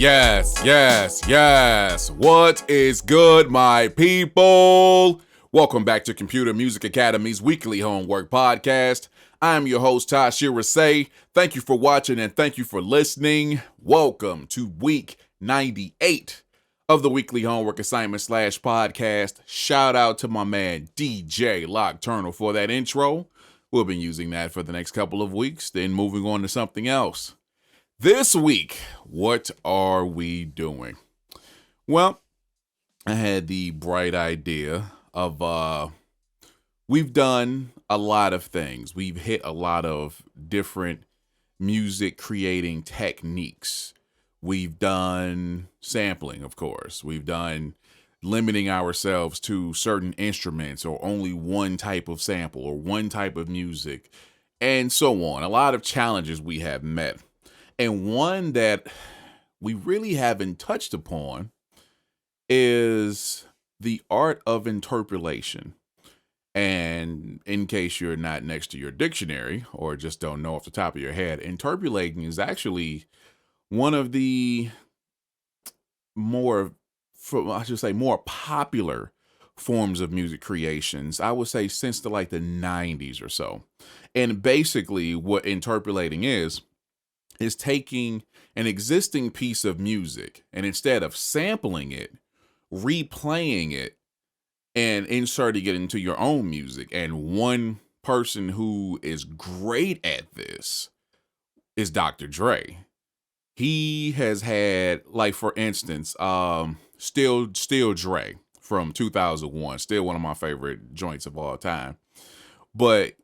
Yes. What is good, my people? Welcome back to Computer Music Academy's weekly homework podcast. I'm your host, Tashira Say. Thank you for watching and thank you for listening. Welcome to week 98 of the weekly homework assignment / podcast. Shout out to my man, DJ Lockturnal, for that intro. We'll be using that for the next couple of weeks, then moving on to something else. This week, what are we doing? Well, I had the bright idea of, we've done a lot of things. We've hit a lot of different music creating techniques. We've done sampling, of course. We've done limiting ourselves to certain instruments or only one type of sample or one type of music and so on. A lot of challenges we have met. And one that we really haven't touched upon is the art of interpolation. And in case you're not next to your dictionary or just don't know off the top of your head, interpolating is actually one of the more popular forms of music creations, I would say since the 90s or so. And basically what interpolating is taking an existing piece of music and instead of sampling it, replaying it and inserting it into your own music. And one person who is great at this is Dr. Dre. He has had, for instance, Still Dre from 2001, still one of my favorite joints of all time. But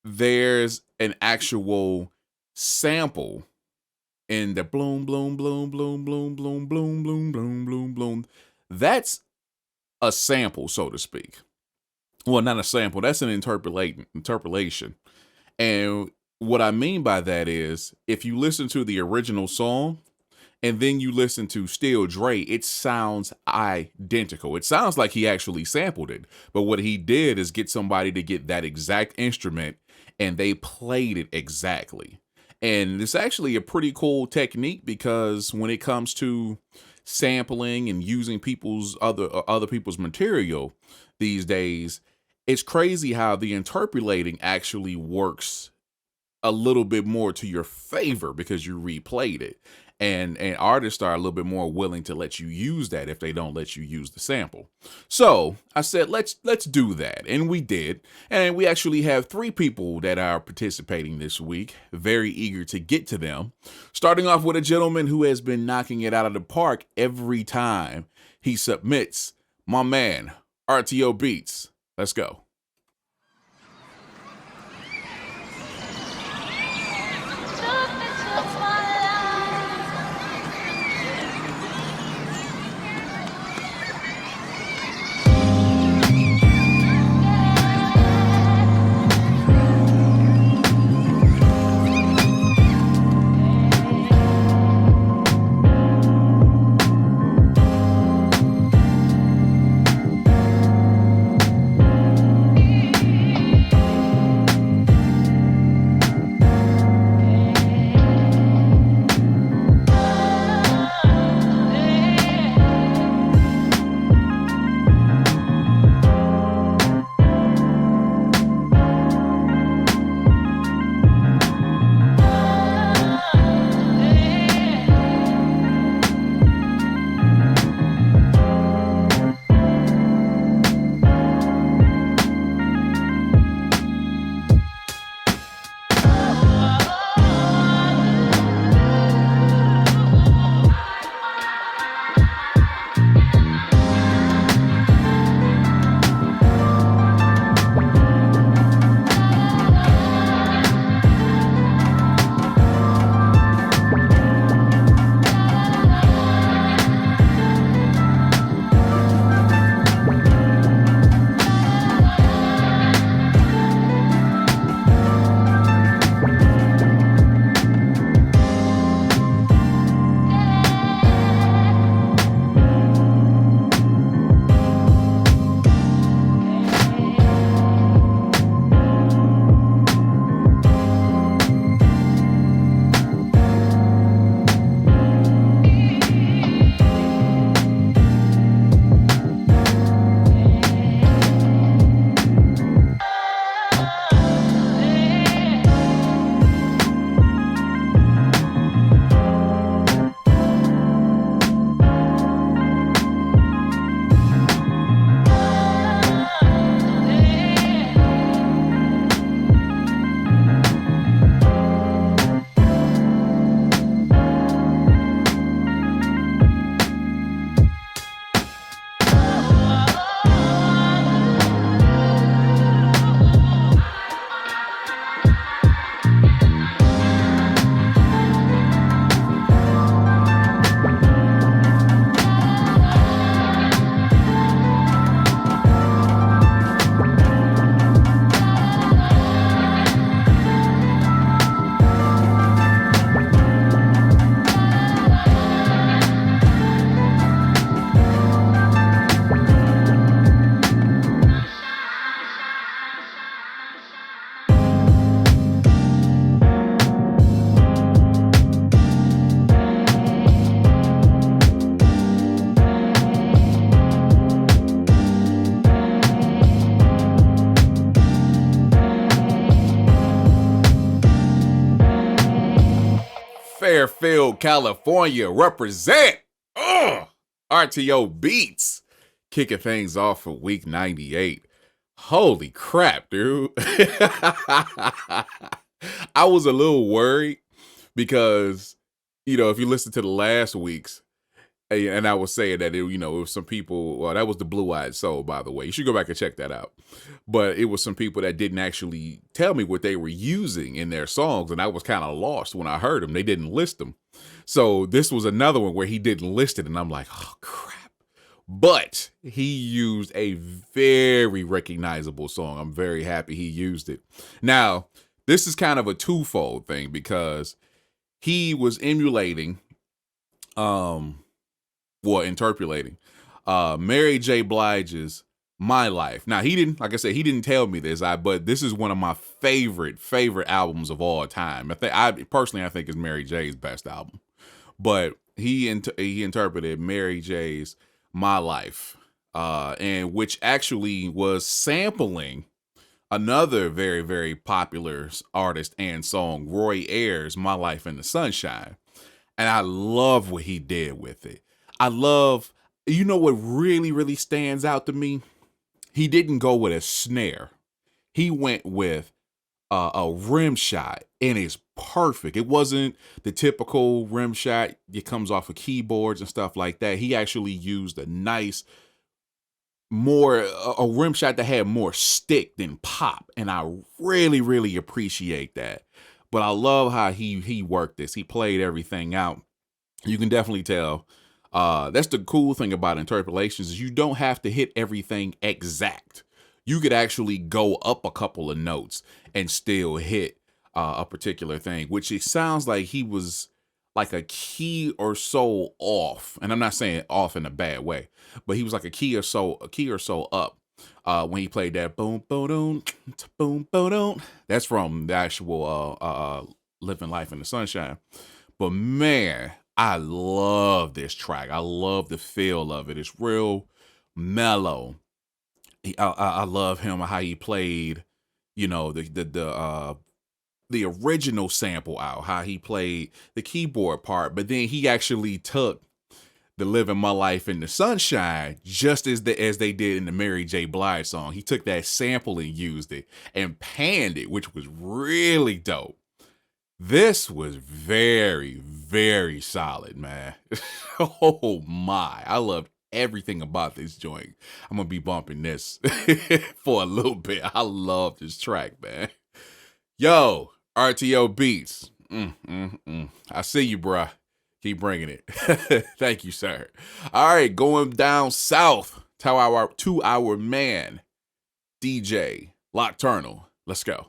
there's an actual sample in the bloom, bloom, bloom, bloom, bloom, bloom, bloom, bloom, bloom, bloom, bloom. That's a sample, so to speak. Well, not a sample. That's an interpolation. And what I mean by that is, if you listen to the original song and then you listen to Still Dre, it sounds identical. It sounds like he actually sampled it. But what he did is get somebody to get that exact instrument and they played it exactly. And it's actually a pretty cool technique because when it comes to sampling and using other people's material these days, it's crazy how the interpolating actually works a little bit more to your favor because you replayed it. And artists are a little bit more willing to let you use that if they don't let you use the sample. So I said, let's do that. And we did. And we actually have 3 people that are participating this week. Very eager to get to them. Starting off with a gentleman who has been knocking it out of the park every time he submits. My man, RTO Beats. Let's go. Fairfield, California, represent. Ugh. RTO Beats kicking things off for week 98. Holy crap, dude. I was a little worried because, if you listen to the last week's, and I was saying that, it was some people, well, that was the Blue Eyed Soul, by the way. You should go back and check that out. But it was some people that didn't actually tell me what they were using in their songs, and I was kind of lost when I heard them. They didn't list them. So this was another one where he didn't list it, and I'm like, oh, crap. But he used a very recognizable song. I'm very happy he used it. Now, this is kind of a twofold thing because he was emulating, interpolating Mary J. Blige's My Life. Now, he didn't, like I said, he didn't tell me this, but this is one of my favorite albums of all time. I think is Mary J's best album. But he interpreted Mary J's My Life, and which actually was sampling another very, very popular artist and song, Roy Ayers' My Life in the Sunshine. And I love what he did with it. I love, what really, really stands out to me? He didn't go with a snare. He went with a rim shot, and it's perfect. It wasn't the typical rim shot that comes off of keyboards and stuff like that. He actually used a nice, a rim shot that had more stick than pop, and I really, really appreciate that. But I love how he worked this. He played everything out. You can definitely tell. That's the cool thing about Interpolations is you don't have to hit everything exact. You could actually go up a couple of notes and still hit a particular thing, which it sounds like he was like a key or so off. And I'm not saying off in a bad way, but he was like a key or so up when he played that boom, boom, boom, boom. That's from the actual Living Life in the Sunshine. But man, I love this track. I love the feel of it. It's real mellow. I love him, how he played, the original sample out, how he played the keyboard part, but then he actually took the Living My Life in the Sunshine just as they did in the Mary J. Blige song. He took that sample and used it and panned it, which was really dope. This was very, very solid, man. Oh my, I loved everything about this joint. I'm gonna be bumping this for a little bit. I love this track, man. Yo, RTO Beats. I see you, bruh. Keep bringing it. Thank you, sir. All right, going down south to our man, DJ Lockturnal. Let's go.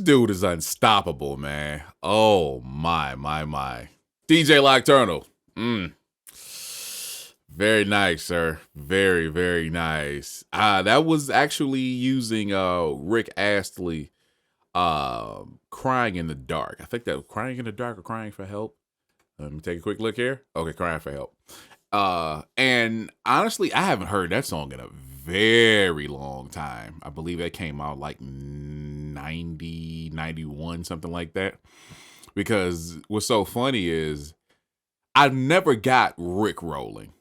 dude is unstoppable, man. Oh my. DJ Nocturnal. Very nice, sir. Very nice. That was actually using Rick Astley Crying in the Dark. I think that was Crying in the Dark or Crying for Help. Let me take a quick look here. Okay, Crying for Help. And honestly, I haven't heard that song in a very long time. I believe that came out like 90, 91, something like that. Because what's so funny is I've never got Rick rolling.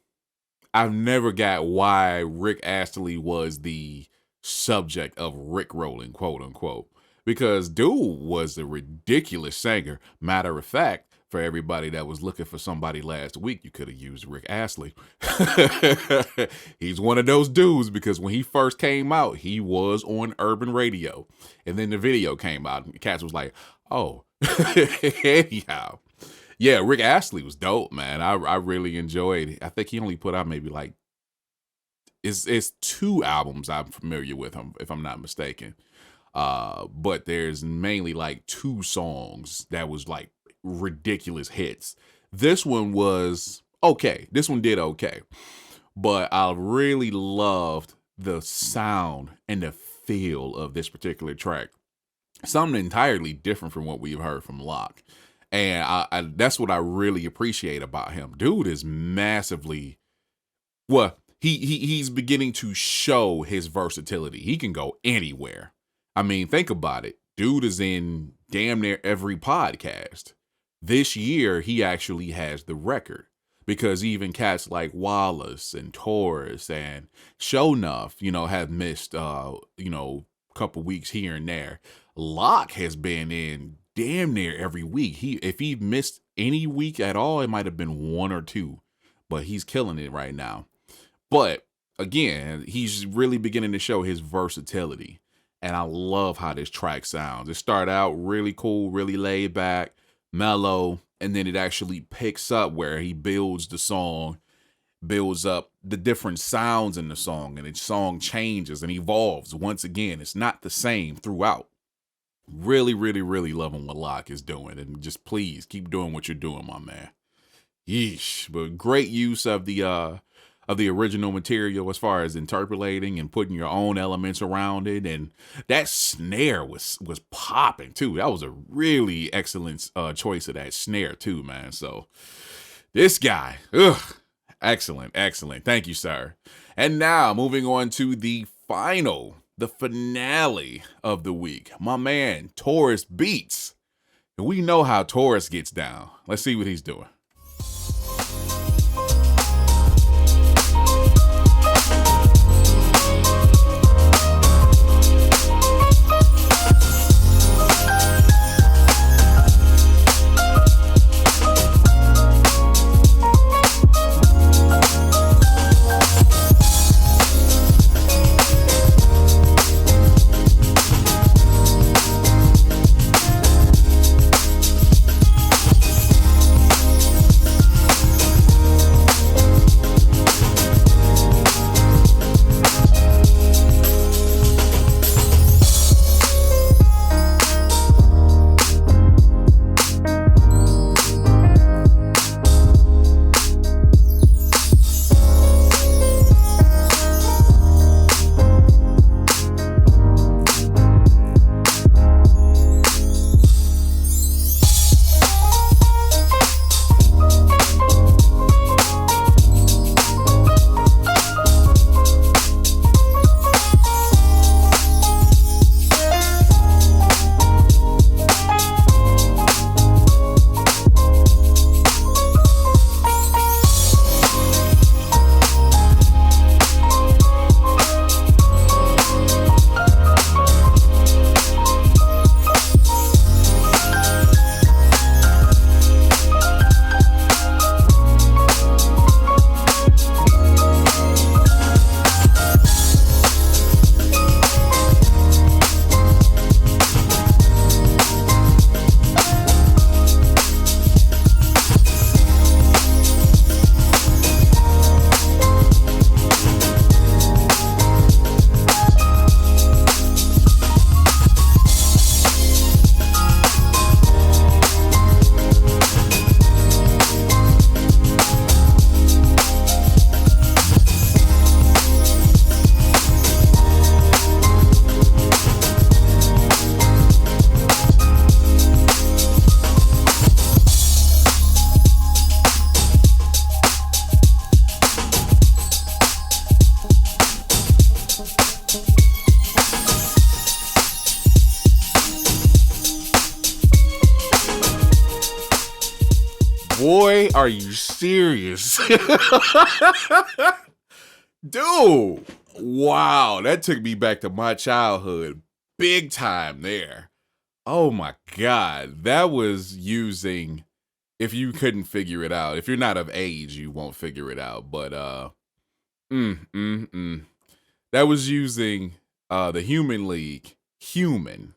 I've never got why Rick Astley was the subject of Rick rolling, quote unquote. Because dude was a ridiculous singer. Matter of fact, for everybody that was looking for somebody last week, you could have used Rick Astley. He's one of those dudes because when he first came out, he was on urban radio. And then the video came out and the cats was like, oh, anyhow. Yeah, Rick Astley was dope, man. I really enjoyed it. I think he only put out maybe like, it's 2 albums I'm familiar with him, if I'm not mistaken. But there's mainly like 2 songs that was like ridiculous hits. This one was okay. This one did okay. But I really loved the sound and the feel of this particular track. Something entirely different from what we've heard from Locke. And I that's what I really appreciate about him. Dude is massively, well, he's beginning to show his versatility. He can go anywhere. I mean, think about it. Dude is in damn near every podcast. This year, he actually has the record because even cats like Wallace and Taurus and Shownuff, have missed, couple weeks here and there. Locke has been in damn near every week. If he missed any week at all, it might have been 1 or 2, but he's killing it right now. But again, he's really beginning to show his versatility. And I love how this track sounds. It started out really cool, really laid back, mellow, and then it actually picks up where he builds the song, builds up the different sounds in the song, and the song changes and evolves. Once again, it's not the same throughout. Really loving what Locke is doing, and just please keep doing what you're doing, my man. Yeesh. But great use of the original material as far as interpolating and putting your own elements around it. And that snare was popping too. That was a really excellent choice of that snare too, man. So this guy, excellent. Thank you, sir. And now moving on to the finale of the week. My man, Taurus Beats. And we know how Taurus gets down. Let's see what he's doing. boy, are you serious? Dude, wow, that took me back to my childhood. Big time there. Oh my God. That was using, if you couldn't figure it out, if you're not of age, you won't figure it out. But that was using the Human League, Human.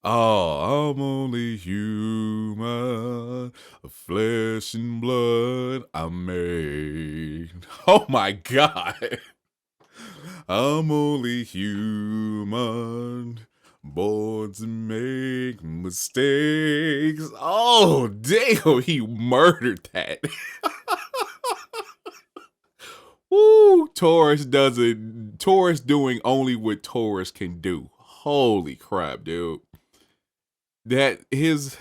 Oh, I'm only human, of flesh and blood I'm made. Oh my God. I'm only human, born to make mistakes. Oh, damn, he murdered that. Woo, Taurus doing only what Taurus can do. Holy crap, dude. That his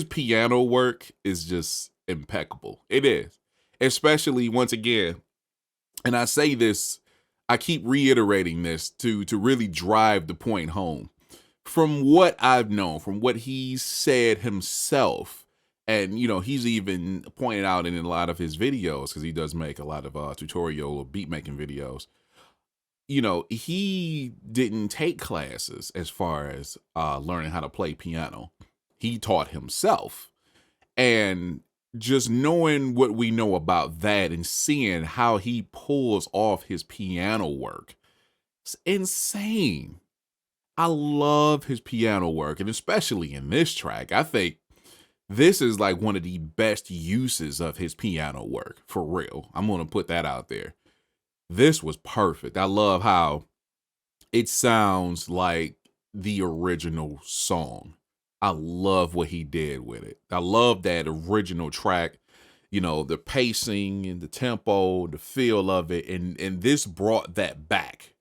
piano work is just impeccable. It is. Especially once again, and I say this, I keep reiterating this to really drive the point home. From what I've known, from what he's said himself, and he's even pointed out in a lot of his videos, because he does make a lot of tutorial or beat making videos. He didn't take classes as far as learning how to play piano. He taught himself. And just knowing what we know about that and seeing how he pulls off his piano work, it's insane. I love his piano work, and especially in this track, I think this is like one of the best uses of his piano work, for real. I'm going to put that out there. This was perfect. I love how it sounds like the original song. I love what he did with it. I love that original track, the pacing and the tempo, the feel of it. And this brought that back.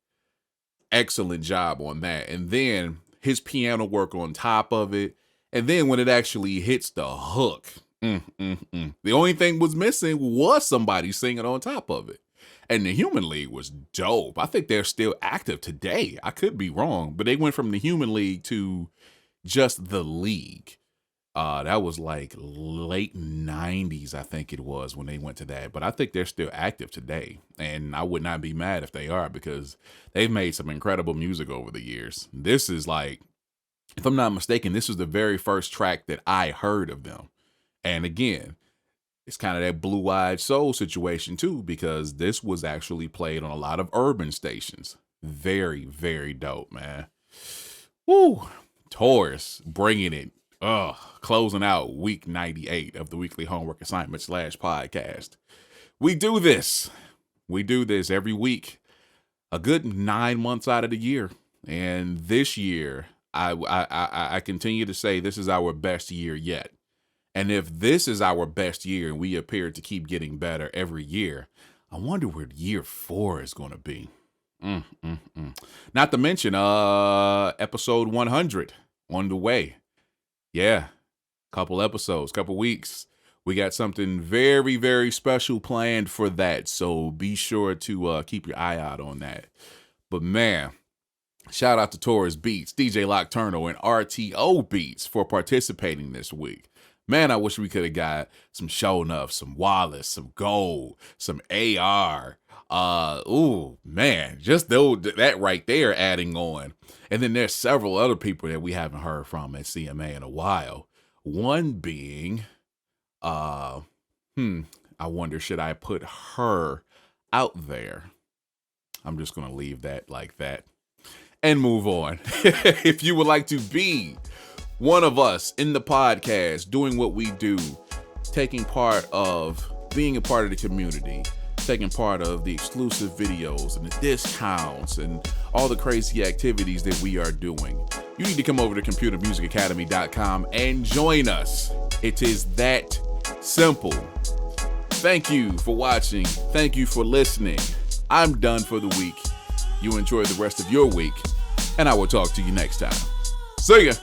Excellent job on that. And then his piano work on top of it. And then when it actually hits the hook, the only thing was missing was somebody singing on top of it. And the Human League was dope. I think they're still active today. I could be wrong, but they went from the Human League to just the League. That was like late 90s, I think it was, when they went to that. But I think they're still active today. And I would not be mad if they are, because they've made some incredible music over the years. This is like, if I'm not mistaken, this was the very first track that I heard of them. And again, it's kind of that Blue-Eyed Soul situation too, because this was actually played on a lot of urban stations. Very, very dope, man. Woo! Taurus bringing it. Closing out week 98 of the weekly homework assignment / podcast. We do this every week, a good 9 months out of the year. And this year, I continue to say this is our best year yet. And if this is our best year and we appear to keep getting better every year, I wonder where year 4 is going to be. Not to mention, episode 100 on the way. Yeah, couple episodes, couple weeks. We got something very, very special planned for that. So be sure to keep your eye out on that. But man, shout out to Taurus Beats, DJ Locturno, and RTO Beats for participating this week. Man, I wish we could have got some Show Enough, some Wallace, some Gold, some AR. Man, just that right there adding on. And then there's several other people that we haven't heard from at CMA in a while. One being, I wonder, should I put her out there? I'm just going to leave that like that and move on. If you would like to be one of us in the podcast, doing what we do, taking part of being a part of the community, taking part of the exclusive videos and the discounts and all the crazy activities that we are doing, you need to come over to computermusicacademy.com and join us. It is that simple. Thank you for watching. Thank you for listening. I'm done for the week. You enjoy the rest of your week, and I will talk to you next time. See ya.